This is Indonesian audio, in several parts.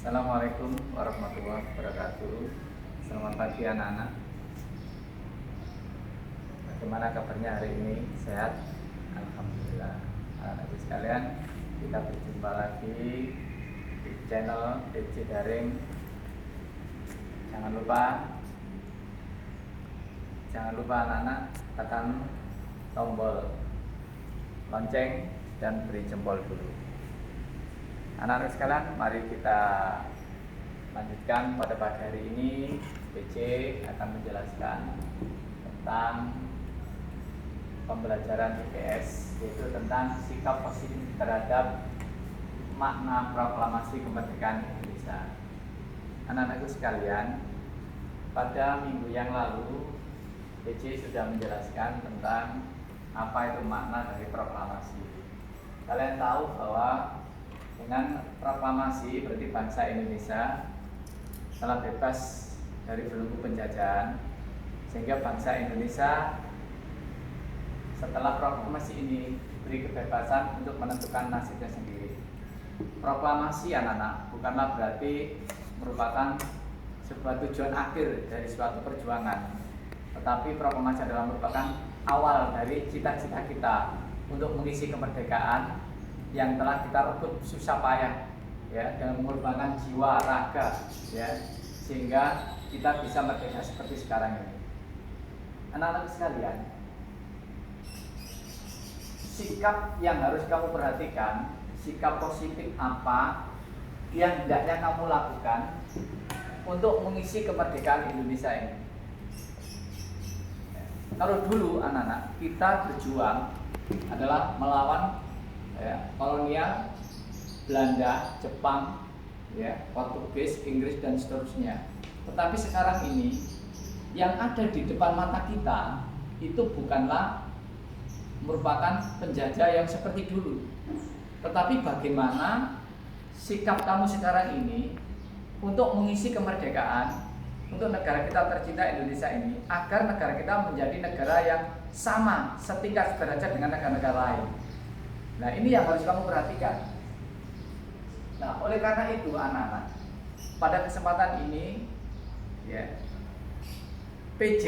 Assalamualaikum warahmatullahi wabarakatuh. Selamat pagi anak-anak. Bagaimana kabarnya hari ini? Sehat? Alhamdulillah. Anak-anak sekalian, kita berjumpa lagi di channel PC Daring. Jangan lupa anak-anak tekan tombol lonceng dan beri jempol dulu. Anak-anak sekalian, mari kita lanjutkan. Pada pagi hari ini PC akan menjelaskan tentang pembelajaran IPS, yaitu tentang sikap positif terhadap makna proklamasi kemerdekaan Indonesia. Anak-anakku sekalian, pada minggu yang lalu PC sudah menjelaskan tentang apa itu makna dari proklamasi. Kalian tahu bahwa dengan proklamasi berarti bangsa Indonesia telah bebas dari belenggu penjajahan, sehingga bangsa Indonesia setelah proklamasi ini diberi kebebasan untuk menentukan nasibnya sendiri. Proklamasi anak-anak bukanlah berarti merupakan sebuah tujuan akhir dari suatu perjuangan, tetapi proklamasi adalah merupakan awal dari cita-cita kita untuk mengisi kemerdekaan yang telah kita rebut susah payah, ya, dengan mengorbankan jiwa raga, ya, sehingga kita bisa merdeka seperti sekarang ini. Anak-anak sekalian, sikap yang harus kamu perhatikan, sikap positif apa yang hendaknya kamu lakukan untuk mengisi kemerdekaan Indonesia ini. Kalau dulu anak-anak kita berjuang adalah melawan kolonial Belanda, Jepang, Portugis, Inggris dan seterusnya. Tetapi sekarang ini yang ada di depan mata kita itu bukanlah merupakan penjajah yang seperti dulu, tetapi bagaimana sikap kamu sekarang ini untuk mengisi kemerdekaan untuk negara kita tercinta Indonesia ini, agar negara kita menjadi negara yang sama, setingkat sederajat dengan negara-negara lain. Nah, ini yang harus kamu perhatikan. Nah, oleh karena itu anak-anak, pada kesempatan ini PJ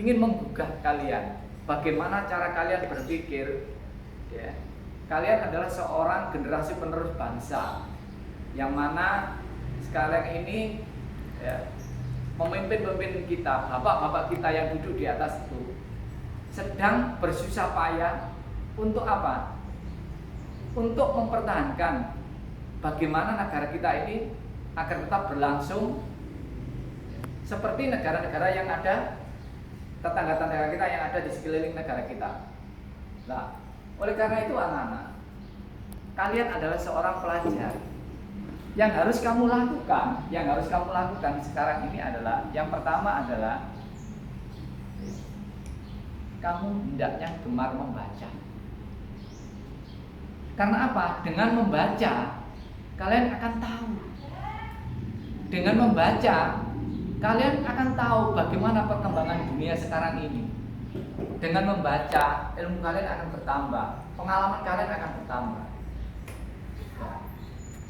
ingin menggugah kalian bagaimana cara kalian berpikir. Kalian adalah seorang generasi penerus bangsa, yang mana sekarang ini pemimpin-pemimpin kita, bapak-bapak kita yang duduk di atas itu sedang bersusah payah untuk apa? Untuk mempertahankan bagaimana negara kita ini agar tetap berlangsung seperti negara-negara yang ada, tetangga-tetangga kita yang ada di sekeliling negara kita. Nah, oleh karena itu anak-anak, kalian adalah seorang pelajar. Yang harus kamu lakukan sekarang ini adalah, yang pertama adalah kamu hendaknya gemar membaca. Karena apa? Dengan membaca kalian akan tahu. Dengan membaca kalian akan tahu bagaimana perkembangan dunia sekarang ini. Dengan membaca ilmu kalian akan bertambah, pengalaman kalian akan bertambah.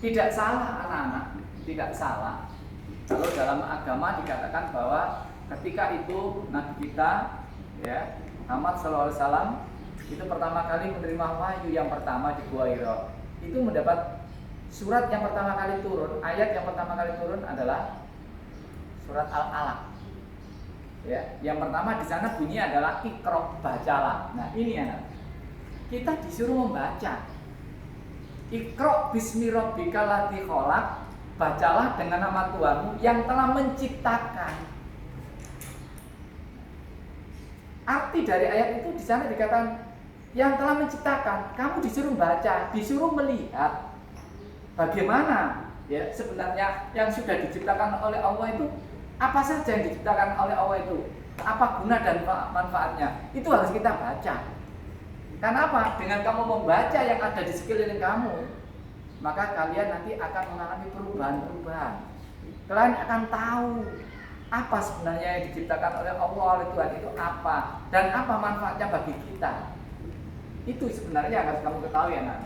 Tidak salah anak-anak, tidak salah kalau dalam agama dikatakan bahwa ketika itu Nabi kita Muhammad SAW itu pertama kali menerima wahyu yang pertama di Gua Hira, itu mendapat surat yang pertama kali turun, ayat yang pertama kali turun adalah surat Al-Alaq. Yang pertama di sana bunyi adalah Iqra, bacalah. Nah, ini anak, kita disuruh membaca. Iqra bismi rabbikal ladzi khalaq, bacalah dengan nama Tuhanmu yang telah menciptakan. Arti dari ayat itu di sana dikatakan yang telah menciptakan. Kamu disuruh baca, disuruh melihat bagaimana sebenarnya yang sudah diciptakan oleh Allah itu, apa saja yang diciptakan oleh Allah itu, apa guna dan manfaatnya, itu harus kita baca. Karena apa? Dengan kamu membaca yang ada di sekeliling kamu, maka kalian nanti akan mengalami perubahan-perubahan. Kalian akan tahu apa sebenarnya yang diciptakan oleh Allah, oleh Tuhan itu apa, dan apa manfaatnya bagi kita. Itu sebenarnya yang harus kamu ketahui anak.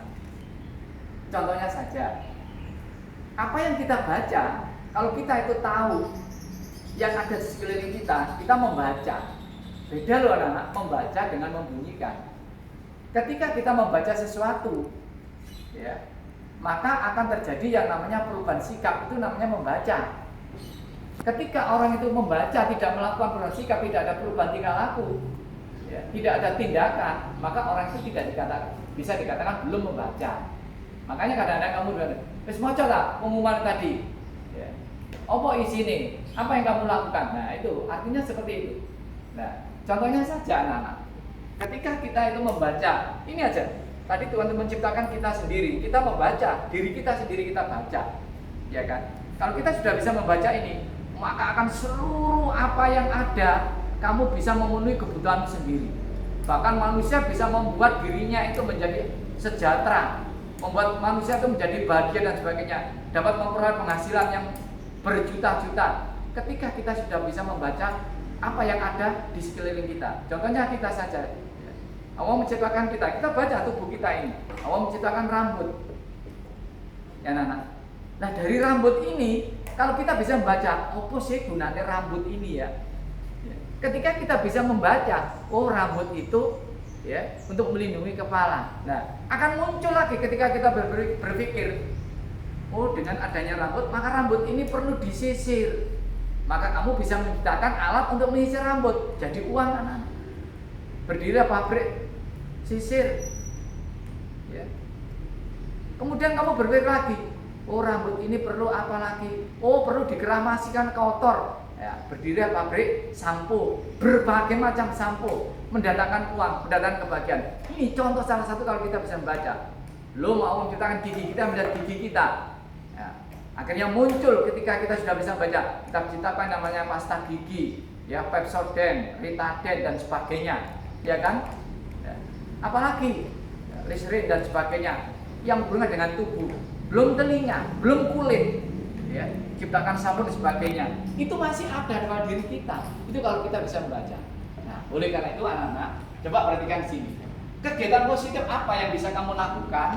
Contohnya saja, apa yang kita baca, kalau kita itu tahu yang ada di sekeliling kita membaca. Beda loh anak-anak, membaca dengan membunyikan. Ketika kita membaca sesuatu, ya, maka akan terjadi yang namanya perubahan sikap, itu namanya membaca. Ketika orang itu membaca, tidak melakukan perubahan sikap, tidak ada perubahan tingkah laku, ya, tidak ada tindakan, maka orang itu tidak bisa dikatakan belum membaca. Makanya kadang-kadang kamu bilang, wis maca lah pengumuman tadi, ya. Apa isine? Apa yang kamu lakukan? Nah itu artinya seperti itu. Nah contohnya saja anak-anak, ketika kita itu membaca, ini aja. Tadi Tuhan menciptakan kita sendiri, kita membaca, diri kita sendiri kita baca, ya kan? Kalau kita sudah bisa membaca ini, maka akan seluruh apa yang ada, kamu bisa memenuhi kebutuhan sendiri. Bahkan manusia bisa membuat dirinya itu menjadi sejahtera, membuat manusia itu menjadi bahagia dan sebagainya, dapat memperoleh penghasilan yang berjuta-juta. Ketika kita sudah bisa membaca apa yang ada di sekeliling kita. Contohnya kita saja. Allah menciptakan kita baca tubuh kita ini. Allah menciptakan rambut. Ya Nana. Nah dari rambut ini, kalau kita bisa membaca, apa sih gunanya rambut ini ya? Ketika kita bisa membaca, oh rambut itu ya untuk melindungi kepala. Nah akan muncul lagi ketika kita berpikir, oh dengan adanya rambut, maka rambut ini perlu disisir. Maka kamu bisa menciptakan alat untuk menyisir rambut, jadi uang anak-anak. Berdiri pabrik sisir, ya. Kemudian kamu berpikir lagi, oh rambut ini perlu apa lagi? Oh perlu dikeramasikan kotor, ya. Berdiri pabrik sampo, berbagai macam sampo, mendatangkan uang, mendatangkan kebahagiaan. Ini contoh salah satu kalau kita bisa membaca. Lo mau menciptakan gigi kita menjadi gigi kita, ya. Akhirnya muncul ketika kita sudah bisa membaca. Kita ciptakan namanya pasta gigi, ya, Pepsodent, Ritaden dan sebagainya, ya kan? Apalagi Listerine dan sebagainya yang berhubungan dengan tubuh, belum telinga, belum kulit, ya, ciptakan sabun dan sebagainya, itu masih ada dalam diri kita. Itu kalau kita bisa membaca. Nah, oleh karena itu anak-anak, coba perhatikan sini. Kegiatan positif apa yang bisa kamu lakukan,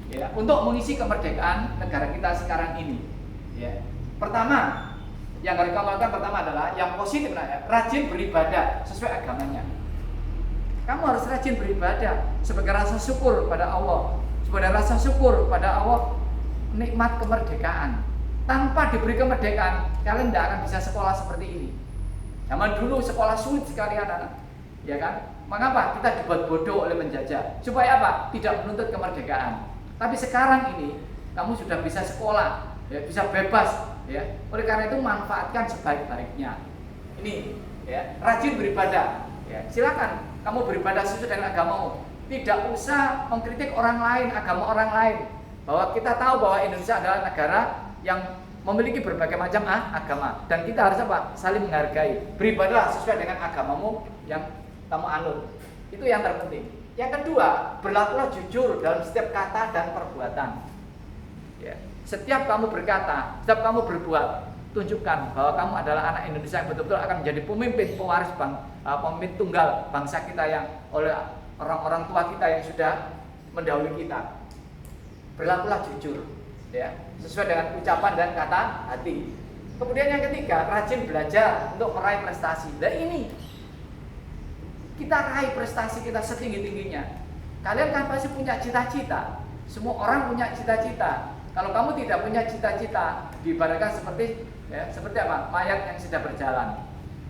ya, untuk mengisi kemerdekaan negara kita sekarang ini? Ya. Pertama, yang harus kamu lakukan pertama adalah yang positif, rajin beribadah sesuai agamanya. Kamu harus rajin beribadah sebagai rasa syukur pada Allah, sebagai rasa syukur pada Allah nikmat kemerdekaan. Tanpa diberi kemerdekaan, kalian tidak akan bisa sekolah seperti ini. Zaman dulu sekolah sulit sekali anak-anak, ya kan? Mengapa kita dibuat bodoh oleh penjajah? Supaya apa? Tidak menuntut kemerdekaan. Tapi sekarang ini kamu sudah bisa sekolah, ya, bisa bebas, ya. Oleh karena itu manfaatkan sebaik-baiknya. Ini, ya, rajin beribadah. Ya, silakan kamu beribadah sesuai dengan agamamu. Tidak usah mengkritik orang lain, agama orang lain. Bahwa kita tahu bahwa Indonesia adalah negara yang memiliki berbagai macam agama, dan kita harus apa? Saling menghargai. Beribadahlah sesuai dengan agamamu yang kamu anut. Itu yang terpenting. Yang kedua, berlakulah jujur dalam setiap kata dan perbuatan. Ya. Setiap kamu berkata, setiap kamu berbuat, tunjukkan bahwa kamu adalah anak Indonesia yang betul-betul akan menjadi pemimpin pewaris pemimpin tunggal bangsa kita yang oleh orang-orang tua kita yang sudah mendahului kita. Berlakulah jujur, ya, sesuai dengan ucapan dan kata hati. Kemudian yang ketiga, rajin belajar untuk meraih prestasi. Nah ini kita raih prestasi kita setinggi-tingginya. Kalian kan pasti punya cita-cita. Semua orang punya cita-cita. Kalau kamu tidak punya cita-cita, diibaratkan seperti, ya, seperti apa? Mayat yang sedang berjalan.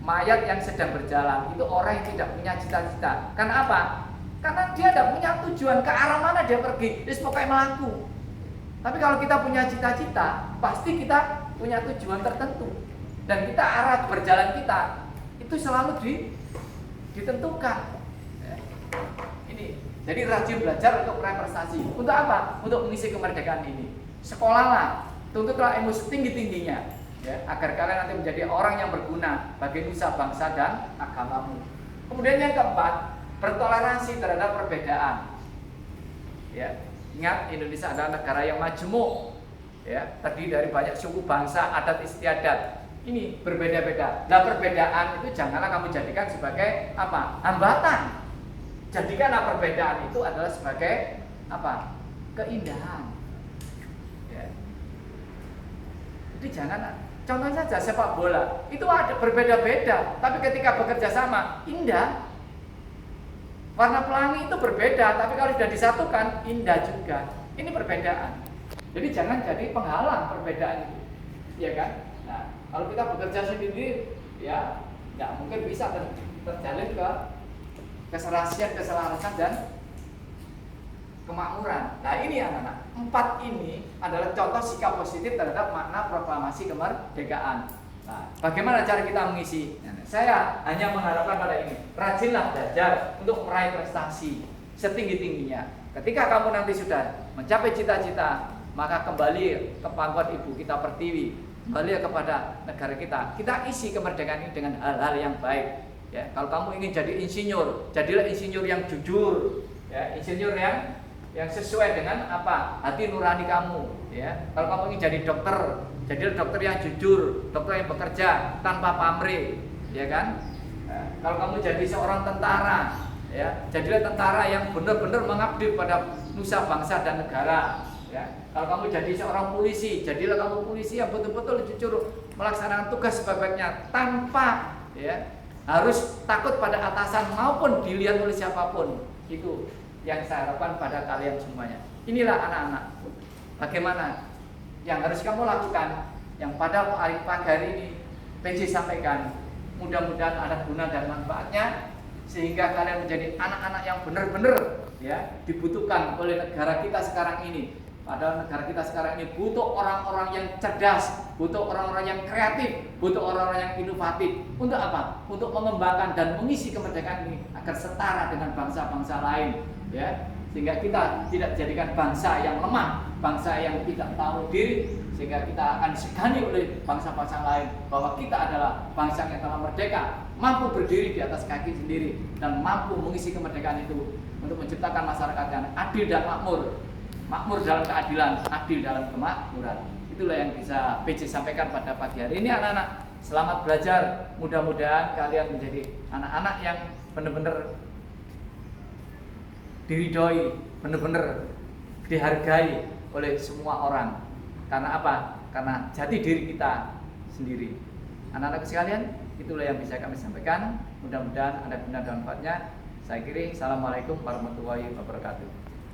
Mayat yang sedang berjalan itu orang yang tidak punya cita-cita. Karena apa? Karena dia tidak punya tujuan, ke arah mana dia pergi. Dia pokoknya melaku. Tapi kalau kita punya cita-cita, pasti kita punya tujuan tertentu. Dan kita arah berjalan kita itu selalu ditentukan. Ya. Ini, jadi rajin belajar untuk meraih prestasi. Untuk apa? Untuk mengisi kemerdekaan ini. Sekolahlah, tuntutlah ilmu setinggi-tingginya, ya, agar kalian nanti menjadi orang yang berguna bagi nusa, bangsa, dan agamamu. Kemudian yang keempat, bertoleransi terhadap perbedaan. Ya, ingat Indonesia adalah negara yang majemuk, ya, terdiri dari banyak suku, bangsa, adat istiadat. Ini berbeda-beda. Nah, perbedaan itu janganlah kamu jadikan sebagai apa? Hambatan. Jadikanlah perbedaan itu adalah sebagai apa? Keindahan. Ya. Jadi jangan, contoh saja sepak bola, itu ada berbeda-beda, tapi ketika bekerja sama, indah. Warna pelangi itu berbeda, tapi kalau sudah disatukan, indah juga. Ini perbedaan. Jadi jangan jadi penghalang perbedaan itu, ya kan? Nah, kalau kita bekerja sendiri, ya nggak mungkin bisa terjalin ke keserasian, keselarasan dan kemakmuran. Nah ini anak-anak, 4 ini adalah contoh sikap positif terhadap makna proklamasi kemerdekaan. Nah, bagaimana cara kita mengisi? Saya hanya mengharapkan pada ini, rajinlah belajar untuk meraih prestasi setinggi-tingginya. Ketika kamu nanti sudah mencapai cita-cita, maka kembali ke pangkuan ibu kita Pertiwi, kembali kepada negara kita. Kita isi kemerdekaan ini dengan hal-hal yang baik. Ya, kalau kamu ingin jadi insinyur, jadilah insinyur yang jujur, ya, insinyur yang sesuai dengan apa hati nurani kamu. Ya, kalau kamu ingin jadi dokter, jadilah dokter yang jujur, dokter yang bekerja tanpa pamrih, ya kan? Nah, kalau kamu jadi seorang tentara, ya, jadilah tentara yang benar-benar mengabdi pada nusa bangsa dan negara. Ya, kalau kamu jadi seorang polisi, jadilah kamu polisi yang betul-betul jujur melaksanakan tugas sebaik-baiknya tanpa ya harus takut pada atasan maupun dilihat oleh siapapun. Itu yang saya harapkan pada kalian semuanya. Inilah anak-anak, bagaimana yang harus kamu lakukan, yang pada pagi hari ini PJ sampaikan. Mudah-mudahan ada guna dan manfaatnya, sehingga kalian menjadi anak-anak yang benar-benar ya dibutuhkan oleh negara kita sekarang ini. Padahal negara kita sekarang ini butuh orang-orang yang cerdas, butuh orang-orang yang kreatif, butuh orang-orang yang inovatif. Untuk apa? Untuk mengembangkan dan mengisi kemerdekaan ini agar setara dengan bangsa-bangsa lain, ya. Sehingga kita tidak dijadikan bangsa yang lemah, bangsa yang tidak tahu diri, sehingga kita akan disegani oleh bangsa-bangsa lain bahwa kita adalah bangsa yang telah merdeka, mampu berdiri di atas kaki sendiri dan mampu mengisi kemerdekaan itu untuk menciptakan masyarakat yang adil dan makmur. Makmur dalam keadilan, adil dalam kemakmuran. Itulah yang bisa PJ sampaikan pada pagi hari ini anak-anak. Selamat belajar, mudah-mudahan kalian menjadi anak-anak yang benar-benar diridhoi, benar-benar dihargai oleh semua orang. Karena apa? Karena jati diri kita sendiri. Anak-anak sekalian, itulah yang bisa kami sampaikan. Mudah-mudahan ada guna dan manfaatnya. Saya kira, assalamualaikum warahmatullahi wabarakatuh.